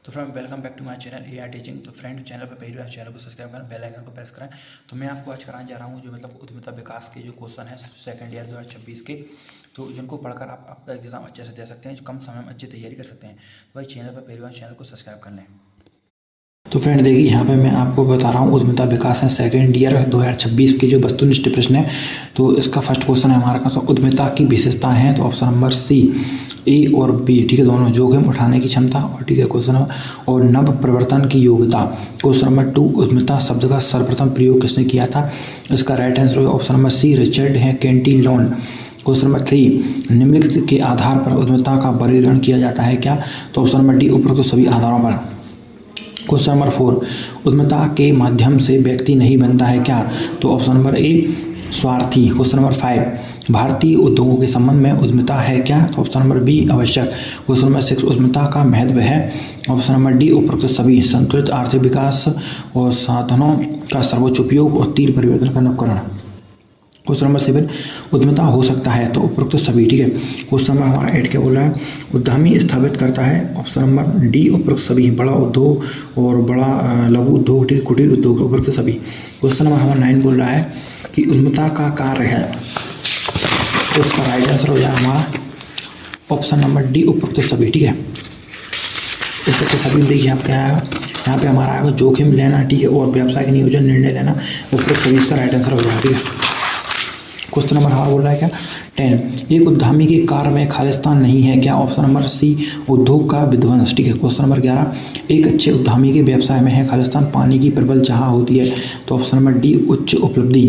तो friend welcome back to my channel AI teaching. तो friend channel पर पहली बार चैनल को सब्सक्राइब करें, बेल आइकन को प्रेस करें। तो मैं आपको आज कराने जा रहा हूँ जो उद्यमिता विकास के जो क्वेश्चन है सेकंड ईयर 2026 के, तो जिनको पढ़कर आप आपका एग्जाम अच्छे से दे सकते हैं, कम समय में अच्छी तैयारी कर सकते हैं। तो भाई चैनल पर पहली बार चैनल को सब्सक्राइब कर लें। तो फ्रेंड देखिए यहाँ पे मैं आपको बता रहा हूँ उद्यमिता विकास है सेकंड ईयर 2026 के जो वस्तुनिष्ठ प्रश्न है। तो इसका फर्स्ट क्वेश्चन है हमारा कौन उद्यमिता की विशेषताएं हैं, तो ऑप्शन नंबर सी ए और बी, ठीक है, दोनों जोखिम उठाने की क्षमता, और ठीक है क्वेश्चन नंबर और नव प्रवर्तन की योग्यता। क्वेश्चन नंबर 2 उद्यमिता शब्द का सर्वप्रथम प्रयोग किसने किया था, इसका right answer option number C Richard है कैंटिलोन। क्वेश्चन नंबर 3 निम्नलिखित के आधार पर उद्यमिता का वर्गीकरण किया जाता है क्या, तो ऑप्शन नंबर डी उपरोक्त सभी आधारों पर। क्वेश्चन नंबर 4 उद्यमिता के माध्यम से व्यक्ति नहीं बनता है क्या, तो ऑप्शन नंबर ए स्वार्थी। क्वेश्चन नंबर 5 भारतीय उद्योगों के संबंध में उद्यमिता है क्या, तो ऑप्शन नंबर बी आवश्यक। क्वेश्चन नंबर 6 उद्यमिता का महत्व है, ऑप्शन नंबर डी उपरोक्त सभी। संतुलित आर्थिक विकास और साधनों का सर्वोच्च उपयोग और तीव्र परिवर्तन का उपकरण। क्वेश्चन नंबर 7 उद्यमिता हो सकता है, तो उपरोक्त सभी, ठीक है। क्वेश्चन नंबर हमारा 8 क्या बोल रहा है, उद्यमी स्थापित करता है, ऑप्शन नंबर डी उपरोक्त सभी। बड़ा उद्योग और बड़ा लघु उद्योग, ठीक है, कुटीर उद्योग, उपरोक्त सभी। क्वेश्चन नंबर हमारा 9 बोल रहा है कि उद्यमिता का कार्य है, तो उसका राइट आंसर हो जाए हमारा ऑप्शन नंबर डी उपरोक्त सभी, ठीक है। उपरोक्त सभी देखिए आप क्या आएगा, यहाँ पे हमारा आएगा जोखिम लेना, ठीक है, और व्यावसायिक नियोजन निर्णय लेना, उपरोक्त सभी इसका राइट आंसर हो जाएगा, ठीक है। क्वेश्चन नंबर हमारा बोल रहा है क्या 10 एक उद्यमी के कार्य में खालिस्तान नहीं है क्या, ऑप्शन नंबर सी उद्योग का विध्वंस, ठीक है। क्वेश्चन नंबर 11 एक अच्छे उद्यमी के व्यवसाय में है खालिस्तान पानी की प्रबल चाह होती है, तो ऑप्शन नंबर डी उच्च उपलब्धि।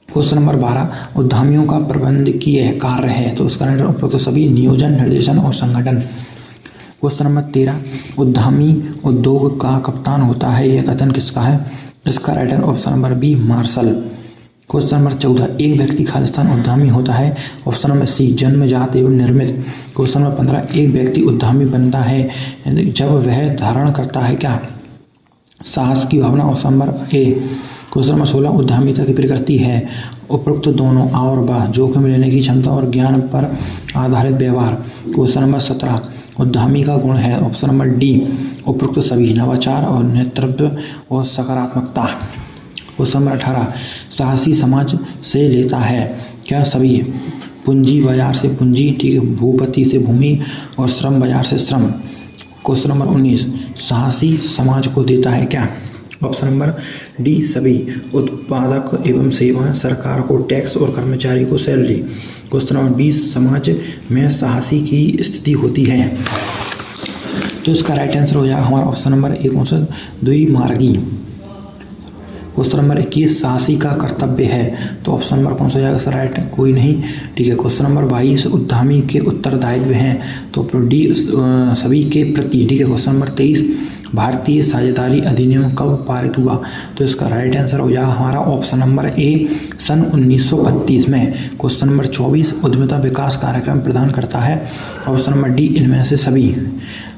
क्वेश्चन नंबर 12 उद्यमियों का प्रबंधकीय कार्य है, तो इसका उपरोक्त सभी नियोजन निर्देशन और संगठन। क्वेश्चन नंबर 13 उद्यमी उद्योग का कप्तान होता है, यह कथन किसका है, इसका right answer option number B Marshall. Question number 14 एक व्यक्ति खालिस्तान उद्यमी होता है, ऑप्शन नंबर सी जन्मजात एवं निर्मित। क्वेश्चन नंबर 15 एक व्यक्ति उद्यमी बनता है जब वह धारण करता है क्या, साहस की भावना, option number A. Question number 16 उद्यमिता की प्रकृति है, उपरोक्त दोनों आ और बा, जोखिम लेने की क्षमता और ज्ञान पर आधारित व्यवहार। क्वेश्चन नंबर 17 उद्यमी का गुण है, ऑप्शन नंबर डी उपरोक्त सभी, नवाचार और नेतृत्व और सकारात्मकता। क्वेश्चन नंबर 18 साहसी समाज से लेता है क्या, सभी, पूंजी बाजार से पूंजी, ठीक है, भूपति से भूमि और श्रम बाजार से श्रम। क्वेश्चन नंबर 19 साहसी समाज को देता है क्या, ऑप्शन नंबर डी सभी, उत्पादक एवं सेवाएं, सरकार को टैक्स और कर्मचारी को सैलरी। क्वेश्चन नंबर 20 समाज में साहसी की स्थिति होती है, तो इसका राइट आंसर हो जाएगा हमारा ऑप्शन नंबर ए कौन सा, द्विमार्गी। क्वेश्चन नंबर 21 साहसी का कर्तव्य है, तो ऑप्शन नंबर कौन सा हो जाएगा सर, राइट कोई नहीं, ठीक है। क्वेश्चन नंबर 22 उद्यमी के उत्तरदायित्व हैं, तो डी सभी के प्रति, ठीक है। क्वेश्चन नंबर 23 भारतीय साझेदारी अधिनियम कब पारित हुआ, तो इसका राइट आंसर हो जाएगा हमारा ऑप्शन नंबर ए सन 1932 में। क्वेश्चन नंबर 24 उद्यमिता विकास कार्यक्रम प्रदान करता है, ऑप्शन नंबर डी इनमें से सभी,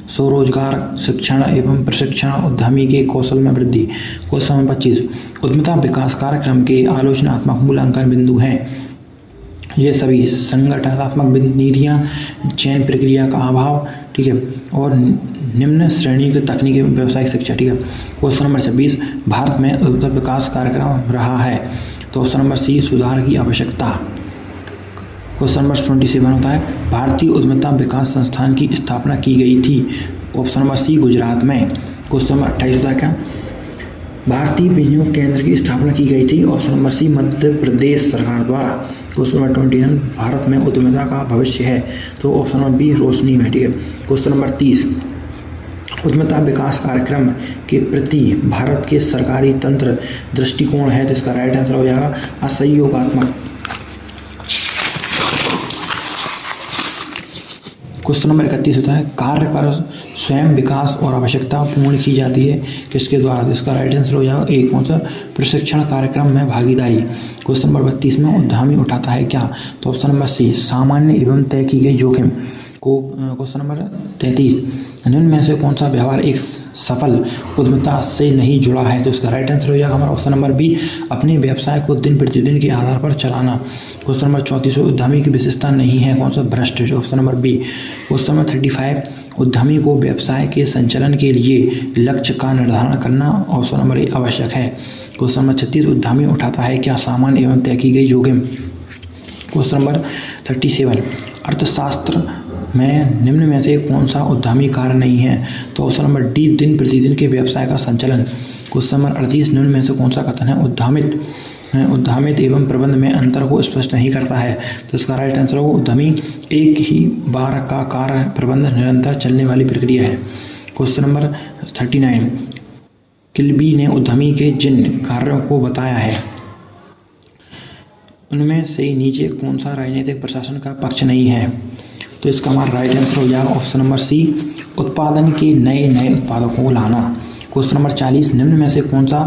स्वरोजगार, शिक्षण एवं प्रशिक्षण, उद्यमी के कौशल में वृद्धि। क्वेश्चन नंबर 25 उद्यमिता विकास कार्यक्रम के आलोचनात्मक मूल्यांकन बिंदु हैं, ये सभी, संगठनात्मक नीतियाँ, चयन प्रक्रिया का अभाव, ठीक है, और निम्न श्रेणी की तकनीकी व्यावसायिक शिक्षा, ठीक है। क्वेश्चन नंबर 26 भारत में उद्यमिता विकास कार्यक्रम रहा है, तो ऑप्शन नंबर सी सुधार की आवश्यकता। क्वेश्चन नंबर 27 होता है भारतीय उद्यमिता विकास संस्थान की स्थापना की गई थी, ऑप्शन नंबर सी गुजरात में। क्वेश्चन नंबर 28 होता है क्या भारतीय विनियोग केंद्र की स्थापना की गई थी, ऑप्शन नंबर सी मध्य प्रदेश सरकार द्वारा। क्वेश्चन नंबर 29 भारत में उद्यमिता का भविष्य है, तो ऑप्शन नंबर बी रोशनी में, ठीक है। क्वेश्चन नंबर 30 उद्यमिता विकास कार्यक्रम के प्रति भारत के सरकारी तंत्र दृष्टिकोण है, तो इसका राइट आंसर हो जाएगा असहयोगात्मक। क्वेश्चन नंबर 31 होता है कार्य पर स्वयं विकास और आवश्यकता पूर्ण की जाती है किसके द्वारा, तो इसका राइट आंसर हो जाएगा एक कौन सा, प्रशिक्षण कार्यक्रम में भागीदारी। क्वेश्चन नंबर 32 में उद्यमी उठाता है क्या, तो ऑप्शन नंबर सी सामान्य एवं तय की गई जोखिम। क्वेश्चन नंबर 33, निम्न में से कौन सा व्यवहार एक सफल उद्यमिता से नहीं जुड़ा है? तो इसका राइट आंसर हो जाएगा हमारा ऑप्शन नंबर बी, अपने व्यवसाय को दिन प्रतिदिन के आधार पर चलाना। क्वेश्चन नंबर 34, उद्यमी की विशेषता नहीं है कौन सा? भ्रष्ट। Option number B. Question number 35, उद्यमी को व्यवसाय के संचालन के लिए लक्ष्य का निर्धारण करना ऑप्शन नंबर ए आवश्यक है। क्वेश्चन नंबर 36, उद्यमी उठाता है क्या सामान एवं तय की गई जोखिम? क्वेश्चन नंबर 37, अर्थशास्त्र में निम्न में से कौन सा उद्यमी कार्य नहीं है? तो ऑप्शन नंबर डी, दिन प्रतिदिन के व्यवसाय का संचालन। क्वेश्चन नंबर 38, निम्न में से कौन सा कथन है उद्यमित एवं प्रबंध में अंतर को स्पष्ट नहीं करता है? तो इसका राइट आंसर होगा उद्यमी एक ही बार का कार्य प्रबंध निरंतर चलने वाली प्रक्रिया है। क्वेश्चन नंबर 39, किल्बी ने उद्यमी के जिन कार्यों को बताया है उनमें से नीचे कौन सा राजनीतिक प्रशासन का पक्ष नहीं है? तो इसका हमारा राइट आंसर हो जाएगा ऑप्शन नंबर सी, उत्पादन के नए उत्पादों को लाना। क्वेश्चन नंबर 40, निम्न में से कौन सा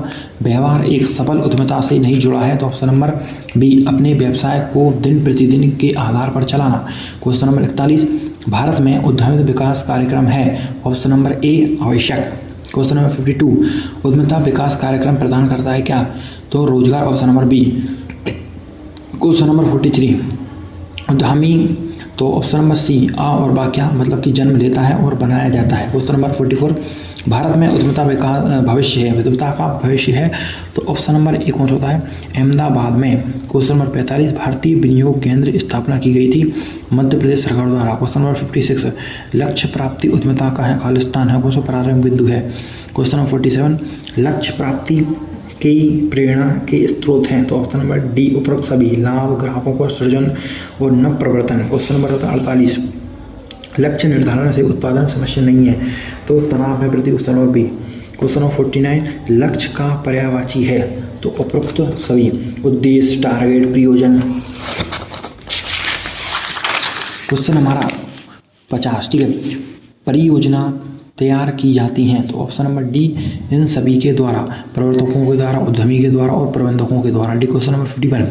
व्यवहार एक सफल उद्यमिता से नहीं जुड़ा है? तो ऑप्शन नंबर बी, अपने व्यवसाय को दिन प्रतिदिन के आधार पर चलाना। क्वेश्चन नंबर 41, भारत में उद्यमिता विकास कार्यक्रम है? ऑप्शन नंबर ए आवश्यक। क्वेश्चन नंबर 52, उद्यमिता विकास कार्यक्रम प्रदान करता है क्या? तो रोजगार। Option number B. Question number 43, उद्यमी तो ऑप्शन नंबर सी, आ और बा क्या मतलब कि जन्म लेता है और बनाया जाता है। क्वेश्चन नंबर 44, भारत में उद्यमिता का भविष्य है तो ऑप्शन नंबर ए कौन सा होता है? अहमदाबाद में। क्वेश्चन नंबर 45, भारतीय विनियोग केंद्र स्थापना की गई थी मध्य प्रदेश सरकार द्वारा। क्वेश्चन नंबर 56, लक्ष्य प्राप्ति उद्यमिता का है खालिस्तान है कौन सा प्रारंभ बिंदु है? क्वेश्चन नंबर 47, लक्ष्य प्राप्ति की प्रेरणा के स्रोत हैं? तो ऑप्शन नंबर डी, उपरोक्त सभी लाभ, ग्राहकों का सृजन और नव प्रवर्तन। क्वेश्चन नंबर 48, लक्ष्य निर्धारण से उत्पादन समस्या नहीं है तो तनाव है वृद्धि। Question number B. Question number 49, लक्ष्य का पर्यायवाची है? तो उपरोक्त सभी उद्देश्य, टारगेट, प्रयोजन। क्वेश्चन हमारा 50, ठीक है, परियोजना तैयार की जाती हैं? तो ऑप्शन नंबर डी, इन सभी के द्वारा, प्रवर्तकों के द्वारा, उद्यमी के द्वारा और प्रबंधकों के द्वारा। डी। क्वेश्चन नंबर 51,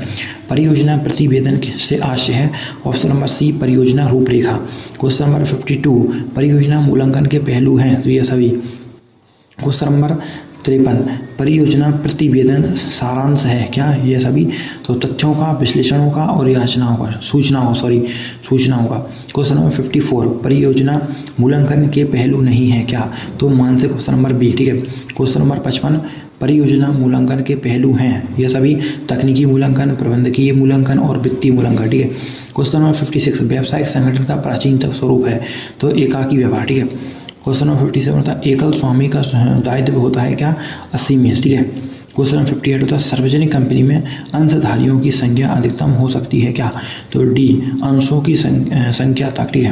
परियोजना प्रतिवेदन से आशय है? ऑप्शन नंबर सी, परियोजना रूपरेखा। क्वेश्चन नंबर 52, परियोजना मूल्यांकन के पहलू हैं? तो ये सभी। क्वेश्चन नंबर 53, परियोजना प्रतिवेदन सारांश है क्या? ये सभी। तो तथ्यों का, विश्लेषणों का और सूचनाओं का। क्वेश्चन नंबर 54, परियोजना मूल्यांकन के पहलू नहीं है क्या? तो मानसिक। क्वेश्चन नंबर बी, ठीक है। क्वेश्चन नंबर 55, परियोजना मूल्यांकन के पहलू हैं? ये सभी। तकनीकी मूल्यांकन, प्रबंधकीय मूल्यांकन और वित्तीय मूल्यांकन, ठीक है। क्वेश्चन नंबर 56, व्यावसायिक संगठन का प्राचीनतम स्वरूप है? तो एकाकी व्यवहार, ठीक है। क्वेश्चन नंबर 57 होता है एकल स्वामी का दायित्व होता है क्या? असीमित, ठीक है। क्वेश्चन नंबर 58 होता है सार्वजनिक कंपनी में अंशधारियों की संख्या अधिकतम हो सकती है क्या? तो डी, अंशों की संख्या तक, ठीक है।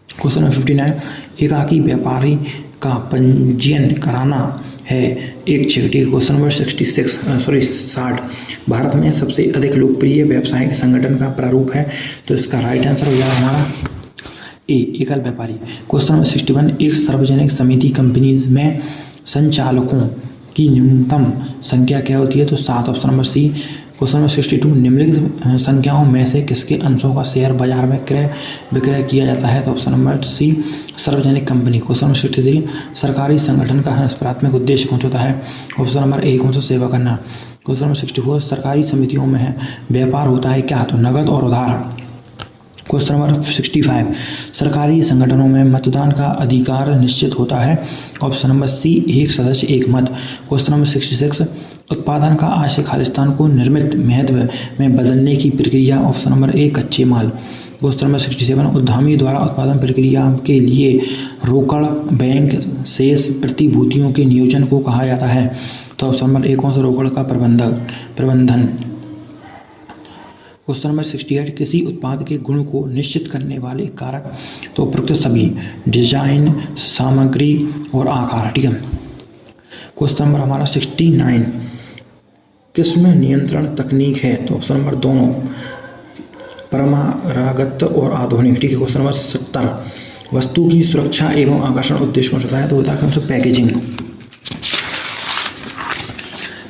क्वेश्चन नंबर 59, एकाकी व्यापारी का पंजीयन कराना है एक चेक, ठीक है। क्वेश्चन नंबर 60, भारत में सबसे अधिक लोकप्रिय व्यावसायिक संगठन का प्रारूप है? तो इसका राइट आंसर हो जाएगा हमारा ए, एकल व्यापारी। क्वेश्चन नंबर 61, एक सार्वजनिक समिति कंपनीज में संचालकों की न्यूनतम संख्या क्या होती है? तो 7। Option number C. Question number 62, निम्नलिखित संख्याओं में से किसके अंशों का शेयर बाजार में क्रय विक्रय किया जाता है? तो ऑप्शन नंबर सी, सार्वजनिक कंपनी। क्वेश्चन नंबर 63, सरकारी संगठन का प्राथमिक उद्देश्य कौन सा होता है? ऑप्शन नंबर ए, कौन सा? सेवा करना। क्वेश्चन नंबर 64, सरकारी समितियों में व्यापार होता है क्या? तो नकद और उधार। क्वेश्चन नंबर 65, सरकारी संगठनों में मतदान का अधिकार निश्चित होता है? ऑप्शन नंबर सी, एक सदस्य एक मत। क्वेश्चन नंबर 66, उत्पादन का आशय खालिस्तान को निर्मित महत्व में बदलने की प्रक्रिया? ऑप्शन नंबर ए, कच्चे माल। क्वेश्चन नंबर 67, उद्यमी द्वारा उत्पादन प्रक्रिया के लिए रोकड़ बैंक शेष प्रतिभूतियों के नियोजन को कहा जाता है? तो ऑप्शन नंबर ए, कौन सा? रोकड़ का प्रबंधन। क्वेश्चन नंबर 68, किसी उत्पाद के गुण को निश्चित करने वाले कारक? तो उपरोक्त सभी, डिजाइन, सामग्री और आकार, ठीक है। क्वेश्चन नंबर हमारा 69, किसमें नियंत्रण तकनीक है? तो ऑप्शन नंबर दोनों, परंपरागत और आधुनिक, ठीक है। क्वेश्चन नंबर 70, वस्तु की सुरक्षा एवं आकर्षण उद्देश्य कौन सा है? तो होता है पैकेजिंग।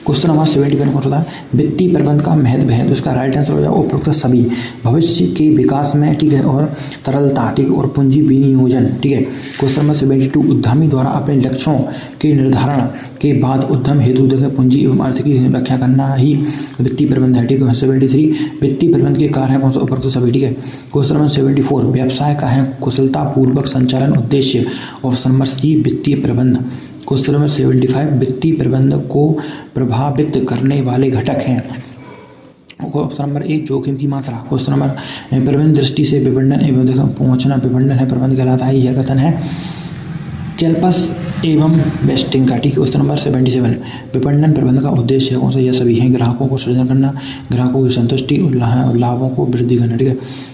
क्वेश्चन नंबर 71 कौन सा था, वित्तीय प्रबंध का महत्व है, तो इसका राइट आंसर हो जाएगा उपरोक्त सभी। भविष्य के विकास में, ठीक है, और तरलता, ठीक है, और पूंजी विनियोजन, ठीक है। क्वेश्चन नंबर 72, उद्यमी द्वारा अपने लक्ष्यों के निर्धारण के बाद उद्यम हेतु देखें पूंजी एवं अर्थ की व्याख्या करना ही वित्तीय प्रबंध है, ठीक है। 73, वित्तीय प्रबंध के कार्य है कौन सा, उपरोक्त सभी, ठीक है। क्वेश्चन नंबर 74, व्यवसाय का है कुशलतापूर्वक संचालन उद्देश्य, ऑप्शन नंबर सी वित्तीय प्रबंध। क्वेश्चन नंबर 75, वित्तीय प्रबंध को प्रभावित करने वाले घटक हैं, ऑप्शन नंबर ए जोखिम की मात्रा। क्वेश्चन नंबर प्रबंध दृष्टि से विपणन एवं देखो पहुंचना विपणन है प्रबंध कहलाता है, यह कथन है कैल्पस एवं वेस्टिंग का, ठीक है। क्वेश्चन नंबर 77, विपणन प्रबंध का उद्देश्य है कौन सा, यह सभी हैं, ग्राहकों को सृजन करना, ग्राहकों की संतुष्टि और लाभों को वृद्धि करना, ठीक है।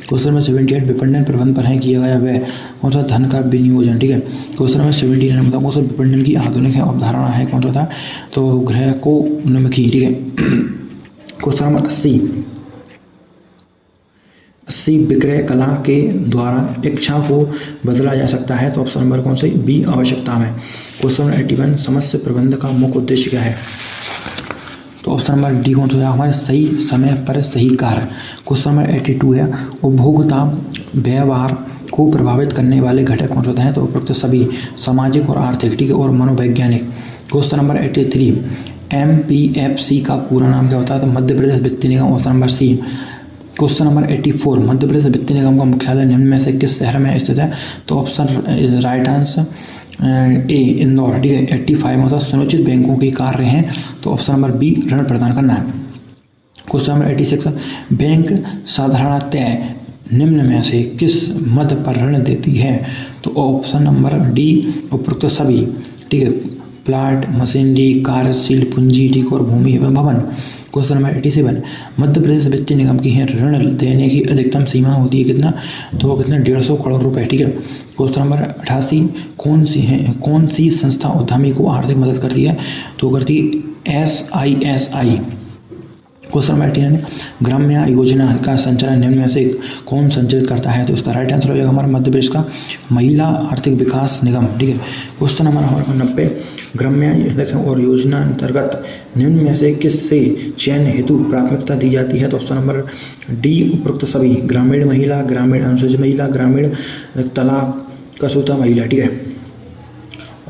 क्वेश्चन नंबर 78, विपणन प्रबंध पर है किया गया वह कौन सा, धन का विनियोजन, ठीक है। क्वेश्चन नंबर 79 बताओ कौन सा विपणन की आधुनिक अवधारणा है, कौन सा था, तो गृह को उन्मुखी, ठीक है। क्वेश्चन नंबर 80 विक्रय कला के द्वारा इच्छा को बदला जा सकता है, तो ऑप्शन नंबर कौन सा, बी आवश्यकता में। क्वेश्चन नंबर 81, समस्या प्रबंध का मुख्य उद्देश्य क्या है, तो ऑप्शन नंबर डी कौन सा, हमारे सही समय पर सही कार्य। क्वेश्चन नंबर 82 है उपभोक्ता व्यवहार को प्रभावित करने वाले घटक कौन से हैं, तो उपरोक्त सभी, सामाजिक और आर्थिक, ठीक है, और मनोवैज्ञानिक। क्वेश्चन नंबर 83, MPFC का पूरा नाम क्या होता है, तो मध्य प्रदेश वित्तीय निगम, option number C. Question number 84, Madhya Pradesh वित्तीय निगम का मुख्यालय निम्न में से किस शहर में स्थित है, तो option right answer A Indore, ठीक है। 85 में होता है सुनिश्चित बैंकों के कार्य हैं, तो ऑप्शन नंबर बी ऋण प्रदान करना है। क्वेश्चन नंबर 86, बैंक साधारणतः निम्न में से किस मद पर ऋण देती है, तो ऑप्शन नंबर डी उपरोक्त सभी, ठीक है, प्लाट, मशीनरी, कार्यशील पूंजी, ठीक, और भूमि एवं भवन। क्वेश्चन नंबर 87, मध्य प्रदेश वित्तीय निगम की है ऋण देने की अधिकतम सीमा होती है कितना, तो कितना 150 करोड़ रुपए, ठीक है। क्वेश्चन नंबर 88, कौन सी संस्था उद्यमी को आर्थिक मदद करती है, तो करती SISI। क्वेश्चन नंबर 89, ग्राम्य योजना का संचालन निम्न में से कौन संचालित करता है, तो इसका राइट आंसर हो जाएगा हमारा मध्य प्रदेश का महिला आर्थिक विकास निगम, ठीक है। क्वेश्चन नंबर 90, ग्राम्य और योजना अंतर्गत निम्न में से किससे चयन हेतु प्राथमिकता दी जाती है, तो ऑप्शन नंबर डी उपरोक्त सभी, ग्रामीण महिला, ग्रामीण अनुसूचित महिला, ग्रामीण तलाकशुदा महिला, ठीक है।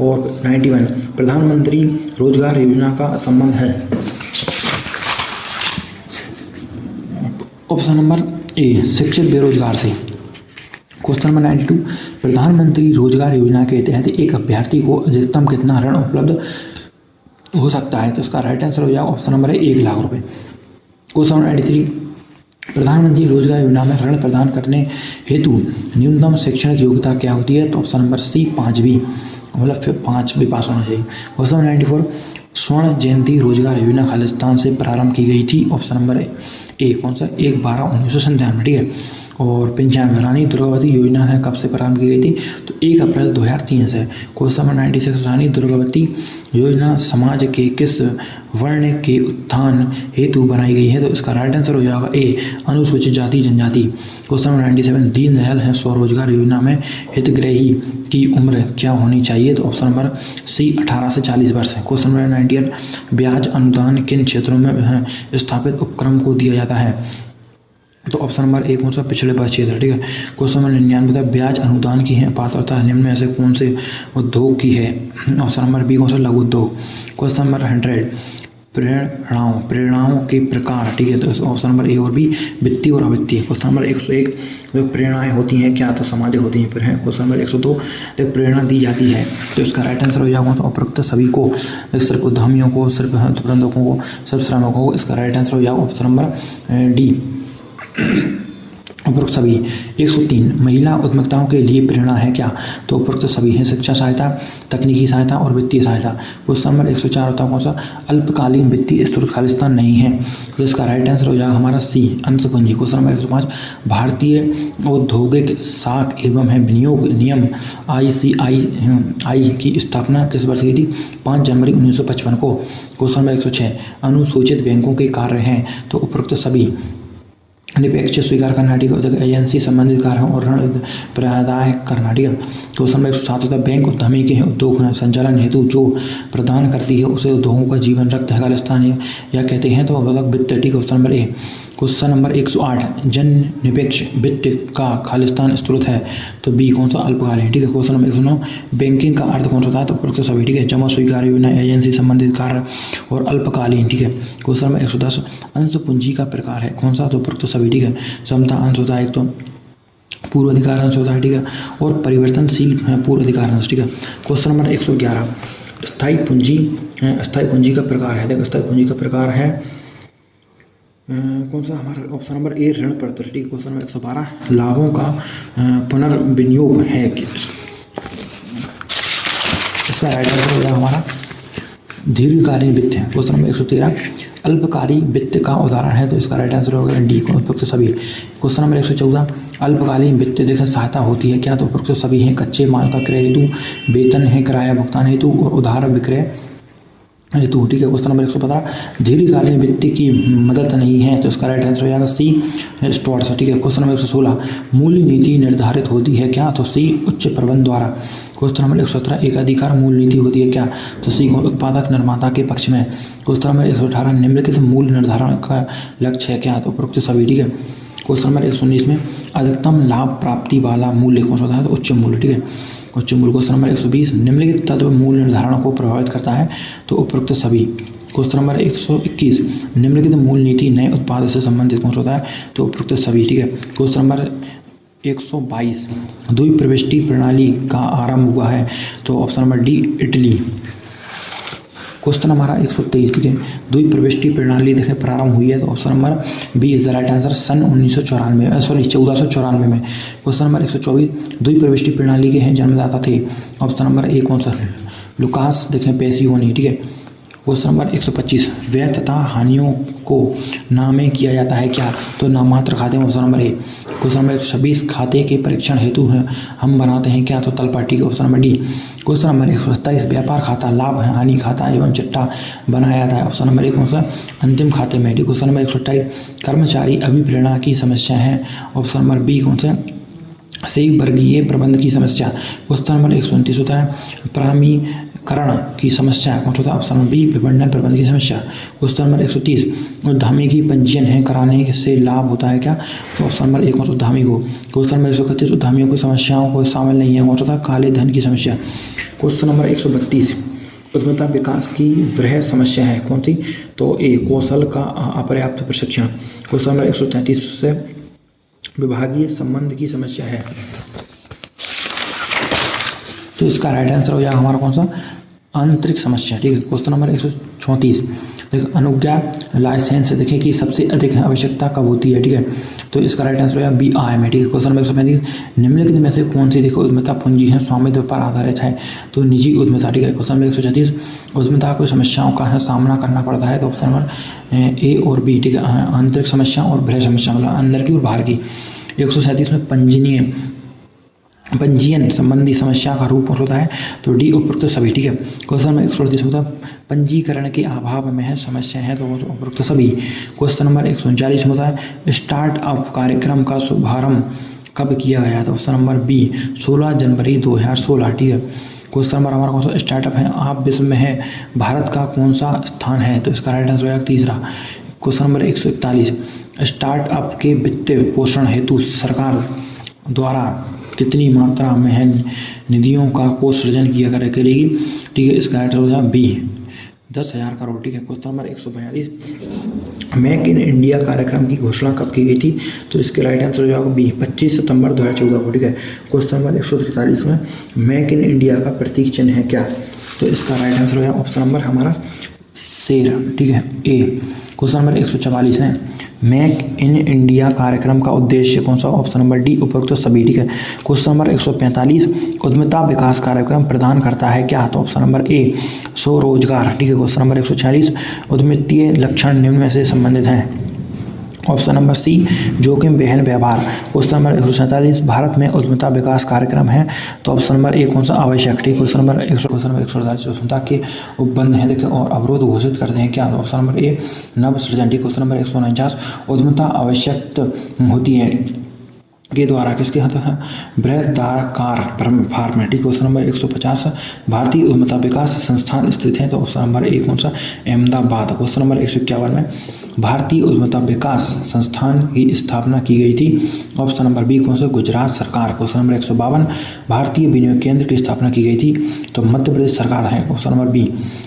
और 91, प्रधानमंत्री रोजगार योजना का संबंध है, ऑप्शन नंबर ए शिक्षित बेरोजगार से। क्वेश्चन नंबर 92, प्रधानमंत्री रोजगार योजना के तहत एक अभ्यर्थी को अधिकतम कितना ऋण उपलब्ध हो सकता है, तो इसका राइट आंसर हो जाएगा ऑप्शन नंबर है 1 लाख रुपए। क्वेश्चन नंबर 93, प्रधानमंत्री रोजगार योजना में ऋण प्रदान करने हेतु न्यूनतम शैक्षणिक योग्यता क्या होती है, तो ऑप्शन नंबर सी 5वीं, मतलब फिर 5वीं पास होना चाहिए। क्वेश्चन नंबर 94, स्वर्ण जयंती रोजगार योजना खालिस्तान से प्रारंभ की गई थी, ऑप्शन नंबर ए कौन सा, 1/12/1997, ठीक है। और 95, रानी दुर्गावती योजना है कब से प्रारंभ की गई थी, तो 1 अप्रैल 2003 से। क्वेश्चन नंबर 96, रानी दुर्गावती योजना समाज के किस वर्ण के उत्थान हेतु बनाई गई है, तो इसका राइट आंसर हो जाएगा ए अनुसूचित जाति जनजाति। क्वेश्चन नंबर 97, दीनदयाल है स्वरोजगार योजना में हितग्राही की उम्र क्या होनी चाहिए, तो ऑप्शन नंबर सी 18 से 40 वर्ष है। क्वेश्चन नंबर 98, ब्याज अनुदान किन क्षेत्रों में स्थापित उपक्रम को दिया जाता है, तो ऑप्शन नंबर ए कौन सा, पिछड़े वर्ग क्षेत्र, ठीक है। क्वेश्चन नंबर 99, ब्याज अनुदान की है पात्रता निम्न में से कौन से उद्योग की है, ऑप्शन नंबर बी कौन सा, लघु उद्योग। क्वेश्चन नंबर 100, प्रेरणाओं के प्रकार, ठीक है, तो ऑप्शन नंबर ए और बी वित्तीय और अवित्तीय। क्वेश्चन नंबर 101, जो प्रेरणाएं होती हैं क्या, तो सामाजिक होती हैं। फिर है क्वेश्चन नंबर 102, जब प्रेरणा दी जाती है, तो इसका राइट आंसर हो जाएगा उपरोक्त सभी को, सिर्फ उद्यमियों को, सिर्फ प्रबंधकों को, सिर्फ श्रमिकों को। इसका राइट आंसर हो जाएगा ऑप्शन नंबर डी उपरोक्त सभी। 103, महिला उद्यमिताओं के लिए प्रेरणा है क्या, तो उपरोक्त सभी हैं, शिक्षा सहायता, तकनीकी सहायता और वित्तीय सहायता। क्वेश्चन नंबर 104 होता है कौन सा, अल्पकालीन वित्तीय स्रोत खालिस्तान नहीं है, तो इसका राइट आंसर हो जाएगा हमारा सी अंश पूंजी। क्वेश्चन नंबर 105, भारतीय औद्योगिक साख एवं है विनियोग नियम ICAI की स्थापना किस वर्ष की थी, 5 जनवरी 1955 को। क्वेश्चन नंबर 106, अनुसूचित बैंकों के कार्य हैं, तो उपरोक्त सभी निरपेक्ष स्वीकार करना, ठीक है, एजेंसी संबंधित कार्य और ऋण प्रदाय करना, ठीक है। क्वेश्चन नंबर 107 होता है बैंक उद्यमी के उद्योग संचालन हेतु जो प्रदान करती है उसे उद्योगों का जीवन रक्त है खालिस्तान या कहते हैं तो वित्त, ठीक है। Question number A. Question number 108 जन निरपेक्ष वित्त का खालिस्तान स्रोत है तो बी कौन सा अल्पकालीन, ठीक है। क्वेश्चन नंबर 109 बैंकिंग का अर्थ कौन सा होता है तो उपरोक्त सभी, ठीक है। जमा स्वीकार योजना, एजेंसी संबंधित कार्य और अल्पकालीन, ठीक है। क्वेश्चन नंबर 110 अंश पूंजी का प्रकार है कौन सा तो उपरोक्त सभी, ठीक है। समता अंश होता है एक तो पूर्व अधिकार अंश होता है, ठीक है, और परिवर्तनशील पूर्व अधिकार अंश, ठीक है। क्वेश्चन नंबर 111 स्थायी पूंजी का प्रकार है, देखो स्थायी पूंजी का प्रकार है कौन सा हमारा ऑप्शन नंबर ए ऋण पत्र, ठीक है। क्वेश्चन नंबर 112 लाभों का पुनर्विनियोग है, इसका राइट आंसर हो जाएगा हमारा दीर्घकालीन वित्त है। क्वेश्चन नंबर 113 अल्पकालीन वित्त का उदाहरण है तो इसका राइट आंसर होगा डी उपरोक्त सभी। क्वेश्चन नंबर 114 अल्पकालीन वित्त देखें सहायता होती है क्या तो उपरोक्त सभी हैं। कच्चे माल का क्रय हेतु, वेतन है, किराया भुगतान हेतु और उधार विक्रय हेतु, ठीक है। क्वेश्चन नंबर 115 दीर्घकालीन वित्त की मदद नहीं है तो इसका राइट आंसर हो जाएगा सी स्टोर्स, ठीक है। क्वेश्चन नंबर 116 मूल्य नीति निर्धारित होती है क्या तो सी उच्च प्रबंध द्वारा। क्वेश्चन नंबर 117 एकाधिकार मूल्य नीति होती है क्या तो सी उत्पादक निर्माता के पक्ष में। क्वेश्चन नंबर 118 निम्नलिखित मूल्य निर्धारण का लक्ष्य है क्या तो उपरोक्त सभी, ठीक है। क्वेश्चन नंबर 119 में अधिकतम लाभ प्राप्ति वाला मूल्य कौन सा होता है तो उच्च मूल्य, ठीक है, उच्च मूल्य। क्वेश्चन नंबर 120 निम्नलिखित तत्व मूल्य निर्धारण को प्रभावित करता है तो उपरोक्त सभी। क्वेश्चन नंबर 121 निम्नलिखित मूल्य नीति नए उत्पाद से संबंधित कौन सा होता है तो उपरोक्त सभी, ठीक है। क्वेश्चन नंबर 122 द्विप्रविष्टि प्रणाली का आरंभ हुआ है तो option number D Italy. Question हमारा 123, ठीक है, द्विप्रविष्टि प्रणाली देखें प्रारंभ हुई है तो option number B is the right answer सन 1494 में। क्वेश्चन नंबर 124 द्विप्रविष्टि प्रणाली के हैं जन्मदाता थे ऑप्शन नंबर ए कौन सा लुकास देखें पेसियोनी, ठीक है। क्वेश्चन नंबर 125 व्यय तथा हानियों को नामे किया जाता है क्या तो नाममात्र खाते में option number A. Question number 126 खाते के परीक्षण हेतु हम बनाते हैं क्या तो तलपट्टी, option number D. Question number 127 व्यापार खाता, लाभ हानि खाता एवं चिट्ठा बनाया जाता है ऑप्शन नंबर ए कौन सा अंतिम खाते में। क्वेश्चन नंबर 128 कर्मचारी अभिप्रेरणा की समस्या है ऑप्शन नंबर बी कौन सा सी वर्गीय प्रबंध की समस्या। क्वेश्चन नंबर 129 होता है प्रामीकरण की समस्या कौन सा होता है ऑप्शन नंबर बी विपणन प्रबंध की समस्या। क्वेश्चन नंबर 130 उद्यमी की पंजीयन है कराने से लाभ होता है क्या तो ऑप्शन नंबर ए कौन सा उद्यमी को। क्वेश्चन नंबर 131 उद्यमियों की समस्याओं को शामिल नहीं है कौन सा था काले धन की समस्या। क्वेश्चन नंबर 132 उद्यमिता विकास की वृहद समस्या है कौन सी तो ए कौशल का अपर्याप्त प्रशिक्षण। क्वेश्चन नंबर 133 से विभागीय संबंध की समस्या है तो इसका राइट आंसर हो जाएगा हमारा कौन सा आंतरिक समस्या, ठीक है। क्वेश्चन नंबर 134 देखिए अनुज्ञा लाइसेंस देखें कि सबसे अधिक आवश्यकता कब होती है, ठीक है, तो इसका राइट आंसर हो जाएगा बी आई में, ठीक है। क्वेश्चन नंबर 135 निम्नलिखित में से कौन सी देखो उद्यमिता पूंजी है स्वामित्व पर आधारित है तो निजी उद्यमिता, ठीक है। क्वेश्चन नंबर 136 उद्यमिता को समस्याओं का सामना करना पड़ता है तो ऑप्शन नंबर ए और बी, ठीक है, आंतरिक समस्या और बाह्य समस्या मतलब अंदर की और बाहर की। 137 में पंजीयन संबंधी समस्या का रूप होता है तो डी उपरोक्त सभी, ठीक है। क्वेश्चन नंबर 138 होता है पंजीकरण के अभाव में है समस्या है तो उपरोक्त सभी। क्वेश्चन नंबर 139 होता है स्टार्टअप कार्यक्रम का शुभारंभ कब किया गया था ऑप्शन नंबर बी 16 जनवरी 2016, ठीक है। क्वेश्चन नंबर हमारा कौन सा स्टार्टअप है आप विश्व में है भारत का कौन सा स्थान है तो इसका राइट आंसर होगा तीसरा। क्वेश्चन नंबर 141 स्टार्टअप के वित्तीय पोषण हेतु सरकार द्वारा कितनी मात्रा में निधियों का कोष सृजन किया करेगी, ठीक है, इसका राइट आंसर होगा बी 10,000 करोड़, ठीक है। Question number 142 make in India कार्यक्रम की घोषणा कब की गई थी तो इसके राइट आंसर हो जाएगा बी 25 सितंबर 2014 को, ठीक है। क्वेश्चन नंबर 143 में मेक इन इंडिया का प्रतीक चिन्ह है क्या तो इसका राइट आंसर हो जाएगा ऑप्शन नंबर हमारा शेर, ठीक है, ए। क्वेश्चन नंबर 144 है मेक इन इंडिया कार्यक्रम का उद्देश्य कौन सा ऑप्शन नंबर डी उपरोक्त सभी, ठीक है। क्वेश्चन नंबर 145 उद्यमिता विकास कार्यक्रम प्रदान करता है क्या तो ऑप्शन नंबर ए स्वरोजगार, ठीक है। क्वेश्चन नंबर 146 उद्यमितीय लक्षण निम्न में से संबंधित हैं ऑप्शन नंबर सी जोखिम वहन व्यवहार। क्वेश्चन नंबर 147 भारत में उद्यमिता विकास कार्यक्रम है, तो ऑप्शन नंबर ए कौन सा आवश्यक। ठीक, क्वेश्चन नंबर 148 उद्यमिता के उपबंध हैं देखिए और अवरोध घोषित करते हैं क्या, तो ऑप्शन नंबर ए नव सृजन। ठीक, क्वेश्चन नंबर 149 उद्यमिता आवश्यक होती है के द्वारा किसके हाथ है बृहदाकार फार्म है। ठीक, क्वेश्चन नंबर 150 भारतीय उद्यमिता विकास संस्थान स्थित है, तो ऑप्शन नंबर ए कौन सा अहमदाबाद। क्वेश्चन नंबर 151 में भारतीय उद्यमिता विकास संस्थान की स्थापना की गई थी, ऑप्शन नंबर बी कौन सा गुजरात सरकार। क्वेश्चन नंबर 152 भारतीय विनियोग केंद्र की स्थापना की गई थी, तो मध्य प्रदेश सरकार है, option number B.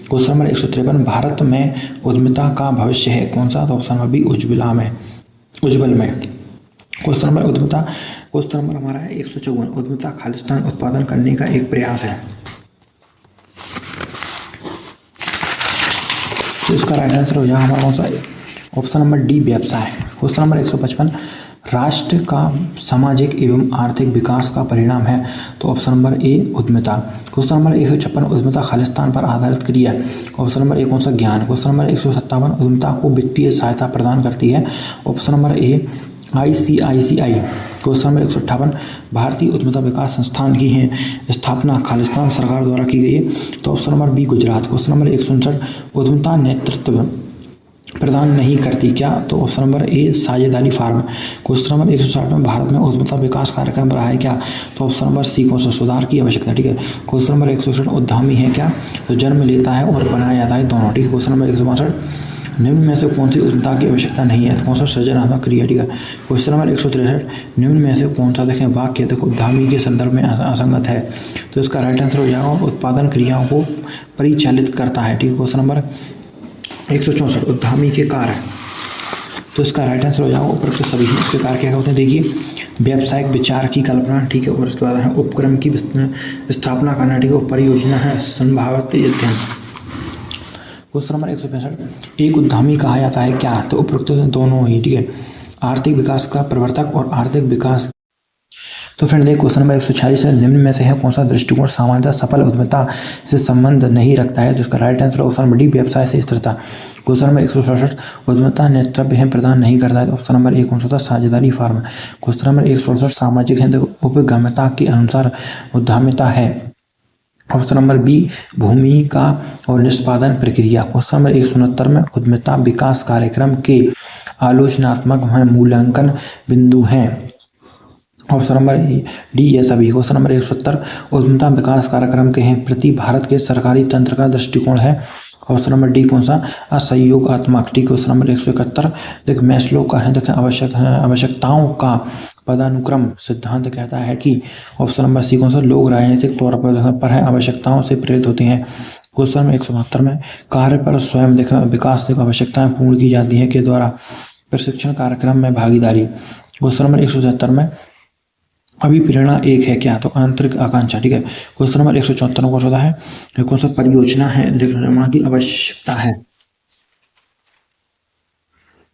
Question number 153 Bharat में उद्यमिता का भविष्य है कौन सा, तो ऑप्शन नंबर बी उज्ज्वल में। क्वेश्चन नंबर उद्यमिता, क्वेश्चन नंबर हमारा है 154 उद्यमिता खालिस्तान उत्पादन करने का एक प्रयास है, तो इसका राइट आंसर हो जाएगा हमारा कौन सा, ऑप्शन नंबर डी व्यवसाय। क्वेश्चन नंबर 155 राष्ट्र का सामाजिक एवं आर्थिक विकास का परिणाम है, तो ऑप्शन नंबर ए उद्यमिता। क्वेश्चन नंबर 156 उद्यमिता खालिस्तान पर आधारित क्रिया, ऑप्शन नंबर ए कौन सा ज्ञान। क्वेश्चन नंबर 157 उद्यमिता को वित्तीय सहायता प्रदान करती है, ऑप्शन नंबर ए ICICI। क्वेश्चन नंबर 158 भारतीय उद्यमिता विकास संस्थान की है स्थापना खालिस्तान सरकार द्वारा की गई है, तो option number B Gujarat. Question number 159 उद्यमिता नेतृत्व प्रदान नहीं करती क्या, तो ऑप्शन नंबर ए साझेदारी फार्म। क्वेश्चन नंबर 160 में भारत में उद्यमिता विकास कार्यक्रम रहा है क्या, तो ऑप्शन नंबर सी कौन सा सुधार की आवश्यकता। ठीक है, क्वेश्चन नंबर 161 उद्यमी है क्या, तो जन्म लेता है और बनाया जाता है दोनों। ठीक है, क्वेश्चन नंबर 162 निम्न में से कौन सी उद्यमिता की आवश्यकता नहीं है, तो कौन सा सृजनात्मक क्रिया। ठीक है, क्वेश्चन नंबर 163 निम्न में से कौन सा देखें वाक्य देखो उद्यमी के संदर्भ में असंगत है, तो इसका राइट आंसर हो जाएगा उत्पादन क्रियाओं को परिचालित करता है। ठीक है, क्वेश्चन नंबर 164 उद्यमी के कार्य, तो इसका राइट आंसर हो जाएगा उपरोक्त सभी। इसके कार्य क्या होते हैं देखिए व्यावसायिक विचार की कल्पना, ठीक है, और इसके बाद है उपक्रम की स्थापना करना, ठीक है, परियोजना है संभावित अध्ययन। क्वेश्चन नंबर 165 एक उद्यमी कहा जाता है क्या, तो उपरोक्त दोनों ही। ठीक है, आर्थिक विकास का प्रवर्तक और आर्थिक विकास। तो फ्रेंड देखिए क्वेश्चन नंबर 146 है निम्न में से है कौन सा दृष्टिकोण सामान्यतः सफल उद्यमिता से संबंध नहीं रखता है, तो इसका right answer option number D व्यवसाय से स्थिरता। क्वेश्चन नंबर 167 उद्यमिता नेतृत्व प्रदान नहीं करता है, तो ऑप्शन नंबर ए कौन सा था साझेदारी फार्म। क्वेश्चन नंबर 167 सामाजिक है उपगम्यता के अनुसार उद्यमिता है, ऑप्शन नंबर बी भूमिका और निष्पादन प्रक्रिया। क्वेश्चन नंबर 169 में उद्यमिता विकास कार्यक्रम के आलोचनात्मक मूल्यांकन बिंदु हैं, ऑप्शन नंबर डी ये सभी। क्वेश्चन नंबर 170 उद्यमिता विकास कार्यक्रम के हैं प्रति भारत के सरकारी तंत्र का दृष्टिकोण है, ऑप्शन नंबर डी कौन सा असहयोगात्मक। ठीक, क्वेश्चन नंबर 171 देख मैस्लो का है देखें आवश्यकताओं का पदानुक्रम सिद्धांत कहता है कि, ऑप्शन नंबर सी कौन सा लोग राजनीतिक तौर पर है आवश्यकताओं से प्रेरित होते हैं। क्वेश्चन नंबर 172 में कार्य पर स्वयं देखा विकास देखो आवश्यकताएं पूर्ण की जाती हैं के द्वारा प्रशिक्षण कार्यक्रम में भागीदारी। क्वेश्चन नंबर 173 में अभिप्रेरणा एक है क्या, तो आंतरिक आकांक्षा। ठीक है, क्वेश्चन नंबर 174 कौन सा है कौन सा परियोजना है निर्माण की आवश्यकता है।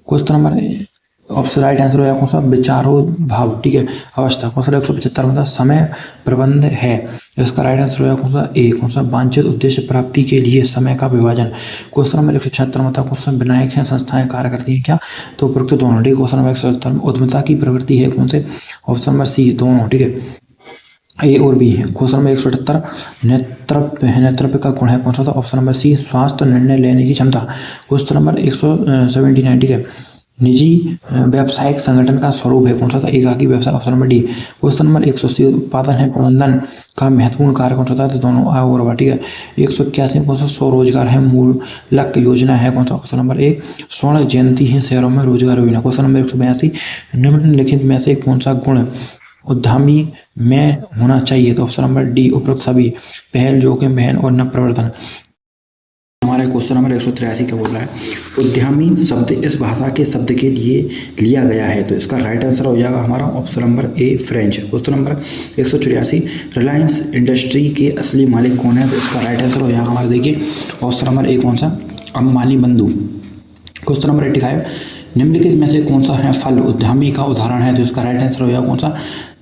Question number option right answer हो जाएगा कौन सा विचारो भाव। ठीक है, अवस्था। क्वेश्चन 175 मतलब समय प्रबंध है, इसका राइट आंसर हो जाएगा कौन सा ए कौन सा वांछित उद्देश्य प्राप्ति के लिए समय का विभाजन। क्वेश्चन नंबर 176 मतलब क्वेश्चन विनायक है संस्थाएं कार्य करती हैं क्या, तो उपरोक्त दोनों। ठीक, क्वेश्चन नंबर 177 उद्यमिता की प्रवृत्ति है कौन से, ऑप्शन नंबर सी दोनों। ठीक है, ए और बी है। क्वेश्चन नंबर 178 नेतृत्व का गुण है कौन सा, था ऑप्शन नंबर सी स्वास्थ्य निर्णय लेने की क्षमता। क्वेश्चन नंबर 179 ठीक है निजी व्यावसायिक संगठन का स्वरूप है कौन सा था, एकाकी व्यवसाय, option number D. Question number 180 उत्पादन है प्रबंधन का महत्वपूर्ण कार्य कौन सा था, तो दोनों आ और। ठीक है, 181 कौन सा स्वरोजगार है मूलक योजना है कौन सा, ऑप्शन नंबर ए स्वर्ण जयंती है शहरों में रोजगार योजना। क्वेश्चन नंबर 182 निम्नलिखित में से कौन सा गुण उद्यमी में होना चाहिए, तो ऑप्शन नंबर डी उपरोक्त सभी पहल जोखिम वहन और नव प्रवर्तन। हमारा क्वेश्चन नंबर 183 क्या बोल रहा है उद्यमी शब्द इस भाषा के शब्द के लिए लिया गया है, तो इसका राइट आंसर हो जाएगा हमारा ऑप्शन नंबर ए French. Question number 184 Reliance industry के असली मालिक कौन है, तो इसका राइट आंसर हो जाएगा हमारा देखिए ऑप्शन नंबर ए कौन सा अंबानी बंधु। क्वेश्चन नंबर 85 निम्नलिखित में से कौन सा है फल उद्यमी का उदाहरण है, तो इसका राइट आंसर हो जाएगा कौन सा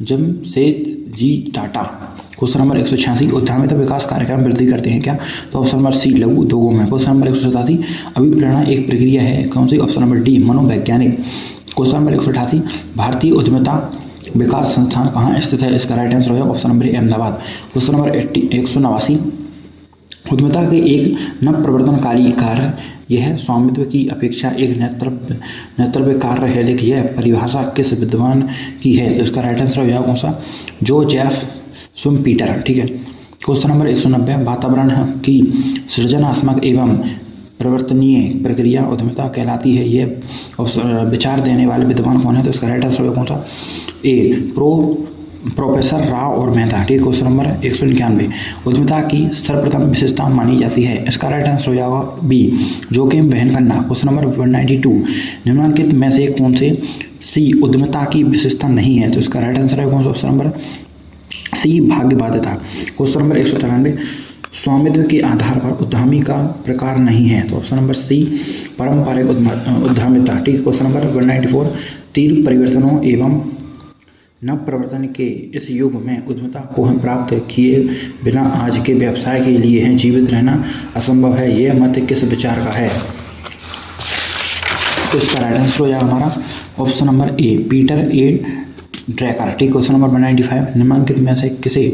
जमशेदजी टाटा। क्वेश्चन नंबर 186 उद्यमिता विकास कार्यक्रम वृद्धि करते हैं क्या, तो ऑप्शन नंबर सी लघु उद्योगों में। क्वेश्चन नंबर 187 अभिप्रेरणा एक प्रक्रिया है कौन सी, ऑप्शन नंबर डी मनोवैज्ञानिक। क्वेश्चन नंबर 188, भारतीय उद्यमिता विकास संस्थान कहाँ स्थित है? इसका राइट आंसर होगा ऑप्शन नंबर ए, अहमदाबाद। क्वेश्चन नंबर 189, उद्यमिता के एक नव प्रवर्तनकारी कार्य यह स्वामित्व की अपेक्षा एक नेतृत्व कार्य है। देखिए यह परिभाषा किस विद्वान की है? तो इसका राइट आंसर होगा कौन सा? Joseph Schumpeter. ठीक है। क्वेश्चन नंबर 190, वातावरण की सृजनात्मक एवं परिवर्तनीय प्रक्रिया उद्यमिता कहलाती है। ये विचार देने वाले विद्वान कौन है? तो इसका राइट आंसर होगा कौन सा? ए, प्रोफेसर राव और मेहता। ठीक। क्वेश्चन नंबर 191, उद्यमिता की सर्वप्रथम विशेषता मानी जाती है। इसका राइट आंसर हो जाएगा बी, जोखिम वहन करना। क्वेश्चन नंबर 192, निम्नलिखित में से कौन से सी उद्यमिता की विशेषता नहीं है? तो इसका राइट आंसर है कौन सा? ऑप्शन नंबर सी, भाग्य बाध्यता। क्वेश्चन नंबर 193, स्वामित्व के आधार पर उद्यमी का प्रकार नहीं है। तो ऑप्शन नंबर सी, पारंपरिक उद्यमिता। ठीक। क्वेश्चन नंबर 194, तीव्र परिवर्तनों एवं नव प्रवर्तन के इस युग में उद्यमिता को हम प्राप्त किए बिना आज के व्यवसाय के लिए हैं जीवित रहना असंभव है। यह मत किस विचार का है? तो इसका राइट आंसर हो जाएगा हमारा ऑप्शन नंबर ए, पीटर ए ड्रैकर। ठीक। क्वेश्चन नंबर 195, निम्नलिखित में से किसी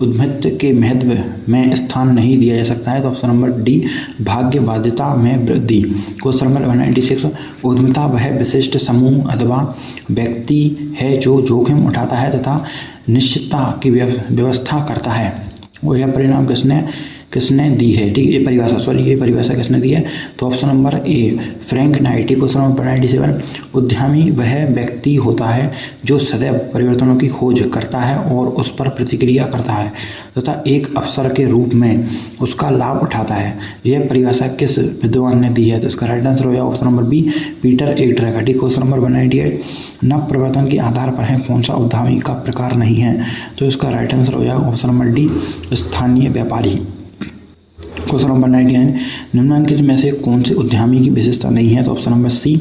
उद्यमिता के महत्व में स्थान नहीं दिया जा सकता है? तो ऑप्शन नंबर डी, भाग्य बाध्यता में वृद्धि। क्वेश्चन नंबर 196, उद्यमिता वह विशिष्ट समूह अथवा व्यक्ति है जो जोखिम उठाता है तथा निश्चितता की व्यवस्था करता है। वो यह परिणाम किसने दी है? ठीक। ये परिभाषा किसने दी है? तो ऑप्शन नंबर ए, फ्रैंक नाइट। क्वेश्चन नंबर 97, उद्यमी वह व्यक्ति होता है जो सदैव परिवर्तनों की खोज करता है और उस पर प्रतिक्रिया करता है तथा एक अवसर के रूप में उसका लाभ उठाता है। यह परिभाषा किस विद्वान ने दी है? तो इसका राइट आंसर हो जाएगा ऑप्शन नंबर बी, पीटर ए ड्रैकर। ठीक। क्वेश्चन नंबर 198, नव प्रवर्तन के आधार पर है कौन सा उद्यमी का प्रकार नहीं है? तो इसका राइट आंसर हो जाएगा ऑप्शन नंबर डी, स्थानीय व्यापारी। क्वेश्चन नंबर 99, निम्नलिखित में से कौन से उद्यमी की विशेषता नहीं है? तो ऑप्शन नंबर सी,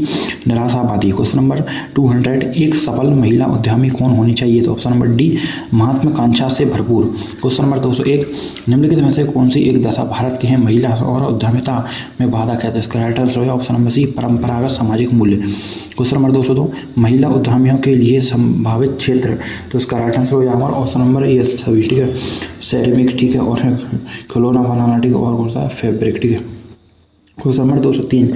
निराशावादी। क्वेश्चन नंबर 200, एक सफल महिला उद्यमी कौन होनी चाहिए? तो ऑप्शन नंबर डी, महत्वाकांक्षा से भरपूर। क्वेश्चन नंबर 201, निम्नलिखित में से कौन सी एक दशा भारत की है महिला और उद्यमिता में बाधक है? तो इसका राइट आंसर होगा ऑप्शन नंबर सी, परंपरागत सामाजिक मूल्य। क्वेश्चन नंबर 202, महिला उद्यमियों के लिए संभावित क्षेत्र। तो इसका राइट आंसर हो जाएगा हमारा ऑप्शन नंबर ए, सभी। ठीक है। सेरेमिक। ठीक है। और खिलौना बनाना। ठीक है। और कौन सा? फैब्रिक। ठीक है। क्वेश्चन नंबर 203,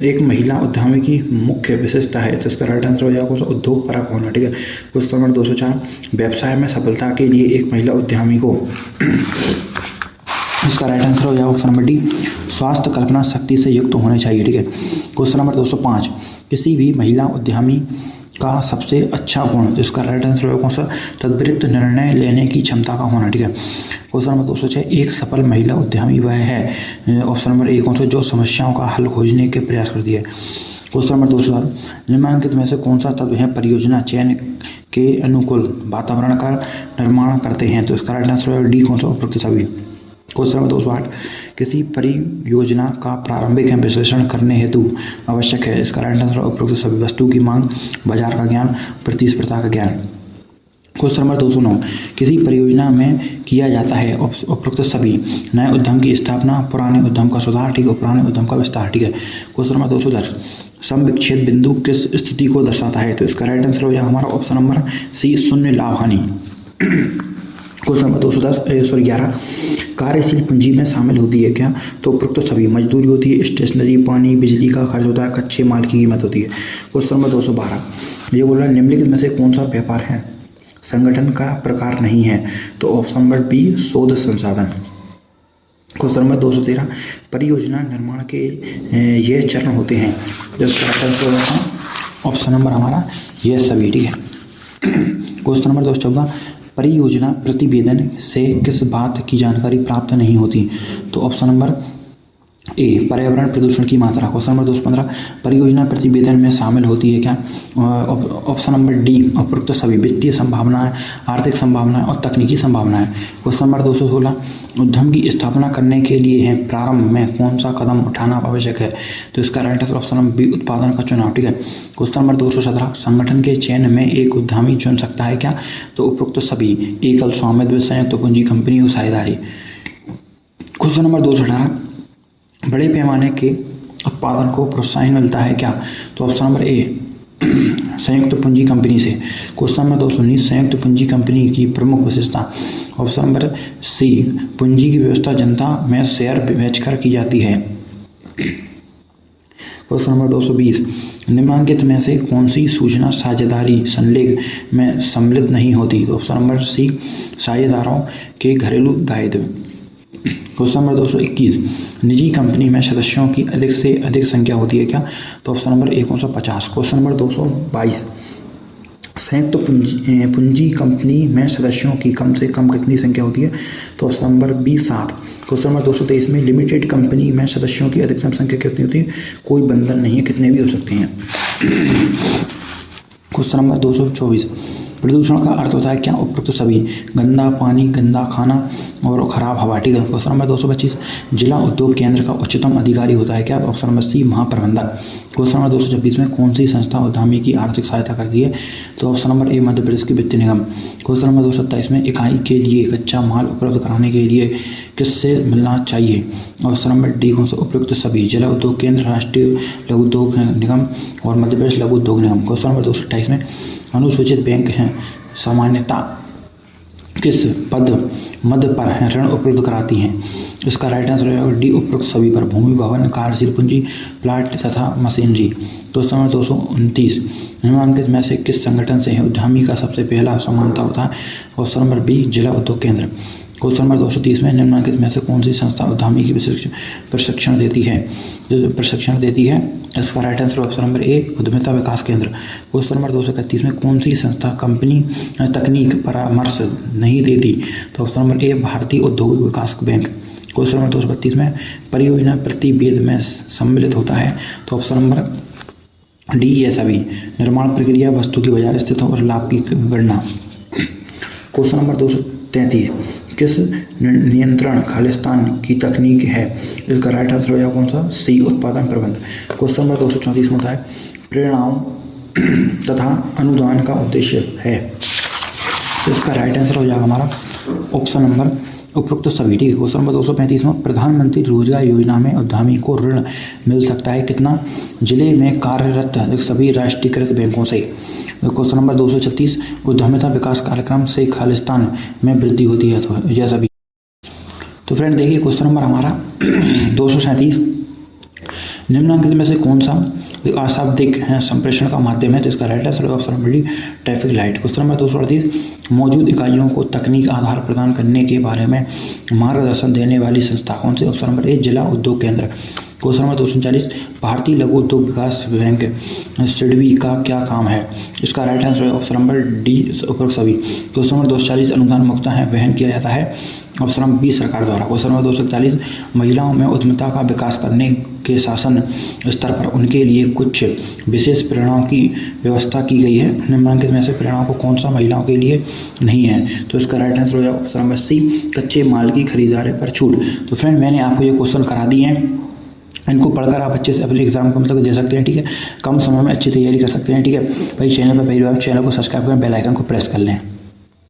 एक महिला उद्यमी की मुख्य विशेषता है। तो इसका राइट आंसर हो जाएगा कौन सा? उद्योग परक होना। ठीक है। क्वेश्चन नंबर 204, व्यवसाय में सफलता के लिए एक महिला उद्यमी को इसका राइट आंसर हो जाएगा ऑप्शन नंबर डी, स्वास्थ्य कल्पना शक्ति से युक्त होने चाहिए। ठीक है। क्वेश्चन नंबर 205, किसी भी महिला उद्यमी का सबसे अच्छा गुण। तो इसका राइट आंसर होगा कौन सा? त्वरित निर्णय लेने की क्षमता का होना। ठीक है। क्वेश्चन नंबर 206, एक सफल महिला उद्यमी वह है। ऑप्शन नंबर ए कौन सा? जो समस्याओं का हल खोजने के प्रयास करती है। क्वेश्चन नंबर 207, निम्नलिखित में से कौन सा तत्व है परियोजना चयन के अनुकूल वातावरण का निर्माण करते हैं? तो इसका राइट आंसर होगा डी, कौन सा? उपरोक्त सभी। क्वेश्चन नंबर 208, किसी परियोजना का प्रारंभिक विश्लेषण करने हेतु आवश्यक है। इसका राइट आंसर उपरोक्त सभी। वस्तु की मांग, बाजार का ज्ञान, प्रतिस्पर्धा का ज्ञान। क्वेश्चन नंबर 209, किसी परियोजना में किया जाता है उपरोक्त सभी। नए उद्यम की स्थापना, पुराने उद्यम का सुधार। ठीक है। पुराने उद्यम का विस्तार। ठीक है। क्वेश्चन नंबर 210, समविच्छेद बिंदु किस स्थिति को दर्शाता है? तो इसका राइट आंसर हो जाएगा हमारा ऑप्शन नंबर सी, शून्य लाभ हानि। क्वेश्चन नंबर 211, कार्यशील पूंजी में शामिल होती है क्या? तो उपरोक्त सभी। मजदूरी होती है, स्टेशनरी, पानी, बिजली का खर्च होता है, कच्चे माल की कीमत होती है। क्वेश्चन नंबर 212, ये बोल रहा है निम्नलिखित में से कौन सा व्यापार है संगठन का प्रकार नहीं है? तो ऑप्शन नंबर बी, शोध संसाधन। क्वेश्चन नंबर 213, परियोजना निर्माण के ये चरण होते हैं। ऑप्शन नंबर हमारा ये सभी। ठीक है। क्वेश्चन नंबर 214, परियोजना प्रतिवेदन से किस बात की जानकारी प्राप्त नहीं होती? तो ऑप्शन नंबर ए, पर्यावरण प्रदूषण की मात्रा। क्वेश्चन नंबर 215, परियोजना प्रतिवेदन में शामिल होती है क्या? ऑप्शन नंबर डी, उपरोक्त सभी। वित्तीय संभावनाएं, आर्थिक संभावनाएं और तकनीकी संभावनाएं। क्वेश्चन नंबर 216, उद्यम की स्थापना करने के लिए है प्रारंभ में कौन सा कदम उठाना आवश्यक है? तो इसका right answer option number B, उत्पादन का चुनाव। ठीक है। क्वेश्चन नंबर 217, संगठन के चयन में एक उद्यमी चुन सकता है क्या? तो उपरोक्त सभी। एकल स्वामित्व, संयुक्त पूंजी, कंपनी और साझेदारी। क्वेश्चन नंबर 218, बड़े पैमाने के उत्पादन को प्रोत्साहन मिलता है क्या? तो ऑप्शन नंबर ए, संयुक्त पूंजी कंपनी से। क्वेश्चन नंबर 219 संयुक्त पूंजी कंपनी की प्रमुख विशेषता। ऑप्शन नंबर सी पूंजी की व्यवस्था जनता में शेयर बेचकर की जाती है। क्वेश्चन नंबर 220 निम्नलिखित में से कौन सी सूचना साझेदारी संलेख में सम्मिलित नहीं होती। तो ऑप्शन नंबर सी साझेदारों के घरेलू दायित्व। क्वेश्चन नंबर 221 निजी कंपनी में सदस्यों की अधिक से अधिक संख्या होती है क्या। तो ऑप्शन नंबर 150। क्वेश्चन नंबर 222 संयुक्त पूंजी कंपनी में सदस्यों की कम से कम कितनी संख्या होती है। तो option number B 7। Question number 223 में लिमिटेड कंपनी में सदस्यों की अधिकतम संख्या कितनी होती है। कोई बंधन नहीं है, कितने भी हो सकते हैं। क्वेश्चन नंबर 224 प्रदूषण का अर्थ होता है क्या। उपरोक्त सभी गंदा पानी, गंदा खाना और खराब हवा। ठीक है। क्वेश्चन नंबर 225 जिला उद्योग केंद्र का उच्चतम अधिकारी होता है क्या। ऑप्शन नंबर सी महाप्रबंधक। क्वेश्चन नंबर 226 में कौन सी संस्था उद्यमी की आर्थिक सहायता करती है। तो ऑप्शन नंबर ए मध्य प्रदेश की वित्त निगम। क्वेश्चन नंबर 227 में इकाई के लिए कच्चा माल उपलब्ध कराने के लिए किससे मिलना चाहिए। ऑप्शन नंबर डी कौन सा उपयुक्त सभी जिला उद्योग केंद्र, राष्ट्रीय लघु उद्योग निगम और मध्य प्रदेश लघु उद्योग निगम। क्वेश्चन नंबर 228 में अनुसूचित बैंक हैं सामान्यता किस पद मद पर हैं ऋण उपलब्ध कराती हैं। इसका राइट आंसर होगा डी उपरोक्त सभी पर। भूमि, भवन, कार्यशील पूंजी, प्लाट तथा मशीनरी। क्वेश्चन नंबर 229 निम्नलिखित में से किस संगठन से उद्यमी का सबसे पहला समानता होता है। ऑप्शन नंबर बी जिला उद्योग केंद्र। क्वेश्चन नंबर 230 में निम्नलिखित में से कौन सी संस्था उद्यमी की प्रशिक्षण देती है। इसका राइट आंसर ऑप्शन नंबर ए उद्यमिता विकास केंद्र। क्वेश्चन नंबर 231 में कौन सी संस्था कंपनी तकनीक परामर्श नहीं देती। तो ऑप्शन नंबर ए भारतीय औद्योगिक विकास बैंक। क्वेश्चन नंबर 232 में परियोजना प्रतिवेद में सम्मिलित होता है। तो ऑप्शन नंबर डी ये सभी। निर्माण प्रक्रिया, वस्तु की बाजार स्थिति और लाभ की गणना। क्वेश्चन नंबर 233 किस नियंत्रण खालिस्तान की तकनीक है। इसका राइट आंसर हो जाएगा कौन सा सी उत्पादन प्रबंध। क्वेश्चन नंबर 234 में होता है प्रेरणाओं तथा अनुदान का उद्देश्य है। तो इसका राइट आंसर हो जाएगा हमारा ऑप्शन नंबर उपरोक्त सभी। ठीक है। क्वेश्चन नंबर 235 में प्रधानमंत्री रोजगार योजना में उद्यमी को ऋण मिल सकता है कितना। जिले में कार्यरत सभी राष्ट्रीयकृत बैंकों से। क्वेश्चन नंबर 236 उद्यमिता विकास कार्यक्रम से खालिस्तान में वृद्धि होती है। तो जैसा भी तो फ्रेंड देखिए क्वेश्चन नंबर हमारा 237 निम्नलिखित में से कौन सा अशाब्दिक है संप्रेषण का माध्यम है। तो इसका right answer option number D traffic light. Question number 238 मौजूद इकाइयों को तकनीक आधार प्रदान करने के बारे में मार्गदर्शन देने वाली संस्था कौन सी। ऑप्शन नंबर ए जिला उद्योग केंद्र। क्वेश्चन नंबर 239 भारतीय लघु उद्योग विकास बैंक सिडबी का क्या काम है। इसका राइट आंसर है ऑप्शन नंबर डी उपरोक्त सभी। क्वेश्चन नंबर 240 अनुदान मुक्त है वहन किया जाता है। ऑप्शन नंबर बी सरकार द्वारा। क्वेश्चन नंबर 241 महिलाओं में उद्यमिता का विकास करने के शासन स्तर पर उनके लिए कुछ विशेष प्रेरणाओं की व्यवस्था की गई है। निम्नलिखित में से प्रेरणाओं को कौन सा महिलाओं के लिए नहीं है। तो इसका राइट आंसर हो जाएगा ऑप्शन नंबर सी कच्चे माल की खरीदारी पर छूट। तो फ्रेंड मैंने आपको ये क्वेश्चन करा दिए हैं, इनको पढ़कर आप अच्छे से अपने एग्जाम को मतलब दे सकते हैं। ठीक है। कम समय में अच्छी तैयारी कर सकते हैं। ठीक है भाई। चैनल पर पहली बार चैनल को सब्सक्राइब करें, बेल आइकन को प्रेस कर लें।